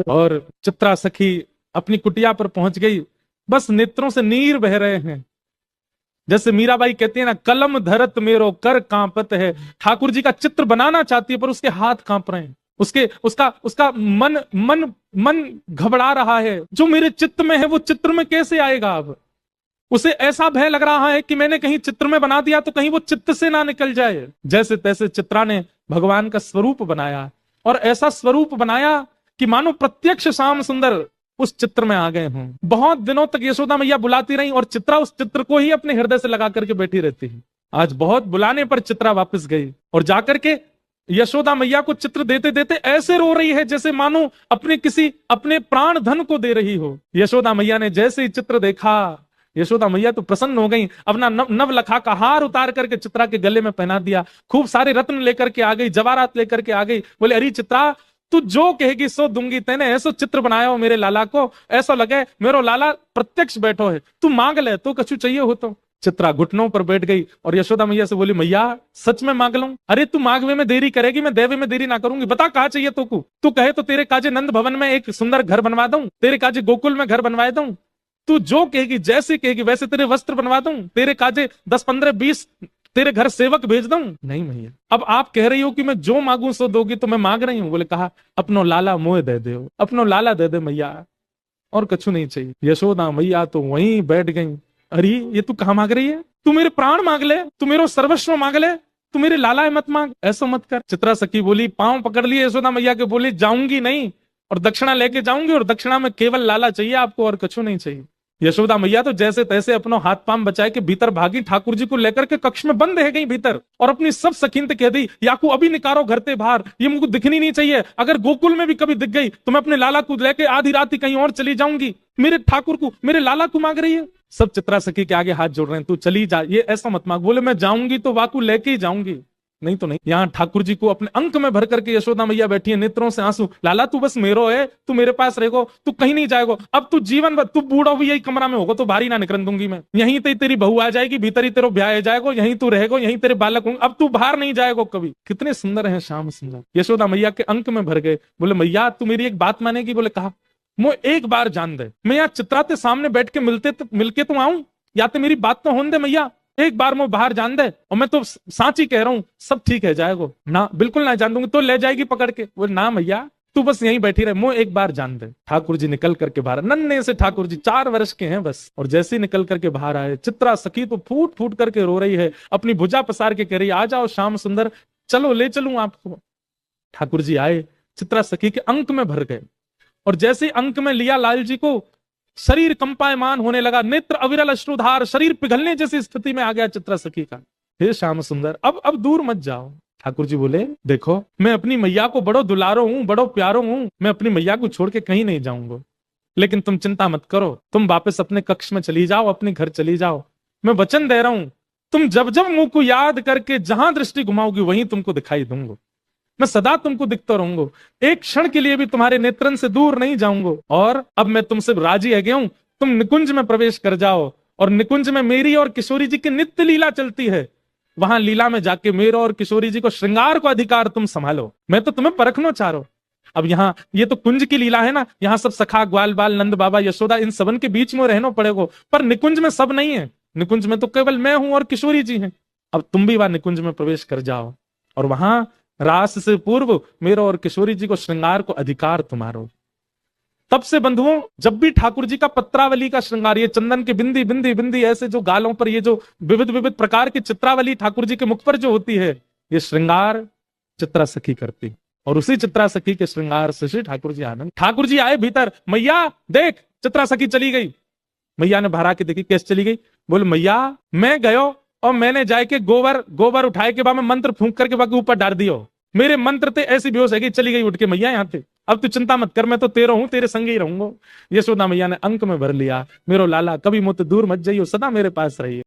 और चित्रा सखी अपनी कुटिया पर पहुंच गई। बस नेत्रों से नीर बह रहे हैं। जैसे मीराबाई कहती है ना, कलम धरत मेरो कर कांपत है। ठाकुर जी का चित्र बनाना चाहती है पर उसके हाथ कांप रहे हैं। उसके उसका उसका मन मन मन घबरा रहा है। जो मेरे चित्त में है वो चित्र में कैसे आएगा? अब उसे ऐसा भय लग रहा है कि मैंने कहीं चित्र में बना दिया तो कहीं वो चित्त से ना निकल जाए। जैसे तैसे चित्रा ने भगवान का स्वरूप बनाया और ऐसा स्वरूप बनाया कि मानो प्रत्यक्ष श्याम सुंदर उस चित्र में आ गए हों। बहुत दिनों तक यशोदा मैया बुलाती रही और चित्रा उस चित्र को ही अपने हृदय से लगा करके बैठी रहती है। आज बहुत बुलाने पर चित्रा वापस गई और जाकर के यशोदा मैया को चित्र देते देते ऐसे रो रही है जैसे मानो अपने प्राण धन को दे रही हो। यशोदा मैया ने जैसे ही चित्र देखा, यशोदा मैया तो प्रसन्न हो गई। अपना नवलखा का हार उतार करके चित्रा के गले में पहना दिया। खूब सारे रत्न लेकर के आ गई, जवाहरात लेकर के आ गई। बोले, अरे चित्रा, तू जो कहेगी सो दूंगी। तेने ऐसो चित्र बनाया हो मेरे लाला को, ऐसा लगे मेरो लाला प्रत्यक्ष बैठो है। तू मांग ले तो कछु चाहिए हो तो। चित्रा घुटनों पर बैठ गई और यशोदा मैया से बोली, मैया सच में मांग लूं? अरे तू मांगवे में देरी करेगी, मैं देवे में देरी ना करूंगी। बता कहा चाहिए तो को। तू कहे तो तेरे काजे नंद भवन में एक सुंदर घर बनवा दूं, तेरे काजे गोकुल में घर बनवा दूं। तू जो कहेगी, जैसे कहेगी वैसे तेरे वस्त्र बनवा दूं, तेरे काजे 10 15 20 तेरे घर सेवक भेज दूं। नहीं मैया, अब आप कह रही हो कि मैं जो मांगू सो दोगी, तो मैं मांग रही हूं। बोले, कहा अपनो लाला मोह दे दो, अपनो लाला दे दे मैया, और कछु नहीं चाहिए। यशोदा मैया तो वहीं बैठ गई। अरे ये तू कहा मांग रही है? तू मेरे प्राण मांग ले, तू मेरे सर्वस्व मांग ले, तू मेरे लाला है मत मांग, ऐसा मत कर। चित्रा सखी बोली, पांव पकड़ लिए यशोदा मैया के, बोली जाऊंगी नहीं और दक्षिणा लेके जाऊंगी, और दक्षिणा में केवल लाला चाहिए आपको और कछु नहीं चाहिए। यशोदा मैया तो जैसे तैसे अपनो हाथ पांव बचाए के भीतर भागी, ठाकुर जी को लेकर के कक्ष में बंद रह गई भीतर, और अपनी सब सखीन से कह दी, याकू अभी निकारो घर ते बाहर, ये मुझको दिखनी नहीं चाहिए। अगर गोकुल में भी कभी दिख गई तो मैं अपने लाला को लेके आधी रात ही कहीं और चली जाऊंगी। मेरे ठाकुर को, मेरे लाला को मांग रही है। सब चित्रा सखी के आगे हाथ जोड़ रहे हैं, तू चली जा, ये ऐसा मत मांग। बोले, मैं जाऊंगी तो वाकू लेके ही जाऊंगी, नहीं तो नहीं। यहाँ ठाकुर जी को अपने अंक में भर करके यशोदा मैया बैठी है, नेत्रों से आंसू। लाला तू बस मेरो है, तू मेरे पास रहेगो, तू कहीं नहीं जाएगो। अब तू जीवन भर, तू बूढ़ा भी यही कमरा में होगा तो बाहरी ना निकल दूंगी मैं। यहीं तेरी बहू आ जाएगी, भीतर ही तेरो ब्याह जाएगो, यहीं तू रहेगो, यहीं तेरे बालक होंगे, अब तू बाहर नहीं जाएगो कभी। कितने सुंदर है श्याम सुंदर। यशोदा मैया के अंक में भर गए। बोले, मैया तू मेरी एक बात मानेगी? बोले, कहा, मैं एक बार जान दे, मैं यहाँ चित्रा के सामने बैठ के मिलके तो आऊं, या तो मेरी बात तो होने दे मैया, एक बार मैं बाहर जान दे। और मैं तो साची कह रहा हूं, सब ठीक है जाएगो ना, बिल्कुल ना जान दूंगी तो ले जाएगी पकड़ के। बोले, ना मैया तू बस यहीं बैठी रहे, मुंह एक बार जान दे। ठाकुर जी निकल करके बाहर, नन्हे से ठाकुर जी 4 वर्ष के हैं बस, और जैसे ही निकल करके बाहर आए, चित्रा सखी तो फूट फूट करके रो रही है, अपनी भुजा पसार के कह रही, आ जाओ श्याम सुंदर, चलो ले चलूं आपको। ठाकुर जी आए, चित्रा सखी के अंक में भर गए, और जैसे अंक में लिया लाल जी को, शरीर कंपायमान होने लगा, नेत्र अविरल अश्रुधार, शरीर पिघलने जैसी स्थिति में आ गया चित्रा सखी का। हे श्याम सुंदर, अब दूर मत जाओ। ठाकुर जी बोले, देखो मैं अपनी मैया को बड़ो दुलारो हूं, बड़ो प्यारो हूं, मैं अपनी मैया को छोड़ के कहीं नहीं जाऊंगा। लेकिन तुम चिंता मत करो, तुम वापस अपने कक्ष में चली जाओ, अपने घर चली जाओ। मैं वचन दे रहा हूं, तुम जब जब मुंह को याद करके जहां दृष्टि घुमाओगी वहीं तुमको दिखाई दूंगा। मैं सदा तुमको दिखता रहूंगा, एक क्षण के लिए भी तुम्हारे नेत्रन से दूर नहीं जाऊंगा। और अब मैं तुमसे राजी है गया हूं, तुम निकुंज में प्रवेश कर जाओ, और निकुंज में मेरी और किशोरी जी की नित्य लीला चलती है। वहां लीला में जाके मेरे और किशोरी जी को श्रृंगार को अधिकार तुम संभालो, मैं तो तुम्हें परखना चाह रहा हूं। अब यहाँ ये तो कुंज की लीला है ना, यहाँ सब सखा ग्वाल बाल नंद बाबा यशोदा इन सबन के बीच में रहना पड़ेगा, पर निकुंज में सब नहीं है। निकुंज में तो केवल मैं हूं और किशोरी जी हैं। अब तुम भी वहां निकुंज में प्रवेश कर जाओ, और वहां रास से पूर्व मेरा और किशोरी जी को श्रृंगार को अधिकार तुम्हारो। तब से बंधुओं, जब भी ठाकुर जी का पत्रावली का श्रृंगार, ये चंदन के बिंदी बिंदी बिंदी ऐसे जो गालों पर ये जो विविध विविध प्रकार की चित्रावली ठाकुर जी के मुख पर जो होती है, ये श्रृंगार चित्रा सखी करती, और उसी चित्रा सखी के श्रृंगार से श्री ठाकुर जी आनंद। ठाकुर जी आए भीतर, मैया देख चित्रा सखी चली गई। मैया ने बाहर के देखी, कैसे चली गई? बोले, मैया मैं गयो और मैंने जाके गोबर उठाए के बाद में मंत्र फूंक करके बाकी ऊपर डाल दियो, मेरे मंत्र थे ऐसी बेहोश है कि चली गई उठ के मैया यहाँ थे। अब तू चिंता मत कर, मैं तो तेरा हूं, तेरे संग ही रहूंगा। यशोदा मैया ने अंक में भर लिया, मेरो लाला कभी मुझसे दूर मत जाइयो, सदा मेरे पास रहिए।